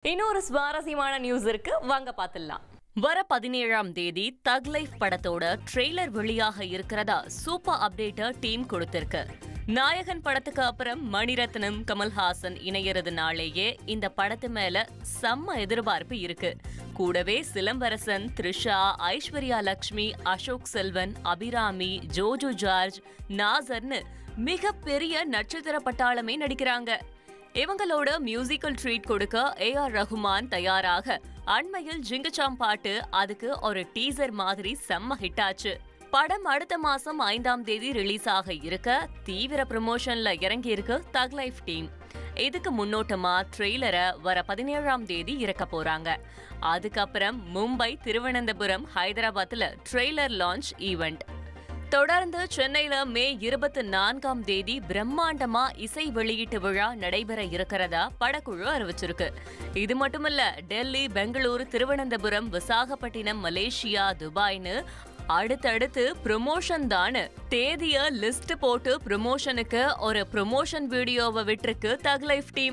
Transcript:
இன்னொரு சுவாரஸ்யமான நியூஸ் இருக்கு, வாங்க பாத்துடலாம். வர 17ஆம் தேதி தக் லைஃப் படத்தோட ட்ரெய்லர் வெளியாக இருக்கிறதா சூப்பர் அப்டேட்ட டீம் கொடுத்திருக்கு. நாயகன் படத்துக்கு அப்புறம் மணிரத்னம் கமல்ஹாசன் இணையறதுனாலேயே இந்த படத்து மேல செம்ம எதிர்பார்ப்பு இருக்கு. கூடவே சிலம்பரசன், த்ரிஷா, ஐஸ்வர்யா லட்சுமி, அசோக் செல்வன், அபிராமி, ஜோஜோ ஜார்ஜ், நாசர்னு மிகப்பெரிய நட்சத்திர பட்டாளமே நடிக்கிறாங்க. இவங்களோட மியூசிக்கல் ட்ரீட் கொடுக்க ஏஆர் ரஹ்மான் தயாராக அண்மையில் ஜிங்கச்சாம் பாட்டு அதுக்கு ஒரு டீசர் மாதிரி செம்ம ஹிட் ஆச்சு. படம் அடுத்த மாசம் 5ஆம் தேதி ரிலீஸ் ஆக இருக்க தீவிர ப்ரமோஷன்ல இறங்கி இருக்கு தக் லைஃப் டீம். இதுக்கு முன்னோட்டமா ட்ரெய்லரை வர 17ஆம் தேதி இறக்க போறாங்க. அதுக்கப்புறம் மும்பை, திருவனந்தபுரம், ஹைதராபாத்ல ட்ரெய்லர் லான்ச் ஈவெண்ட். தொடர்ந்து சென்னையில மே 24ஆம் தேதி பிரம்மாண்டமா இசை வெளியீட்டு விழா நடைபெற இருக்கிறதா படக்குழு அறிவிச்சிருக்கு. இது மட்டுமல்ல, டெல்லி, பெங்களூரு, திருவனந்தபுரம், விசாகப்பட்டினம், மலேசியா, துபாய்னு அடுத்தடுத்து ப்ரொமோஷன் தானு தேதிய லிஸ்ட் போட்டு ப்ரொமோஷனுக்கு ஒரு ப்ரொமோஷன் வீடியோவை விட்டிருக்கு தக் லைஃப் டீம்.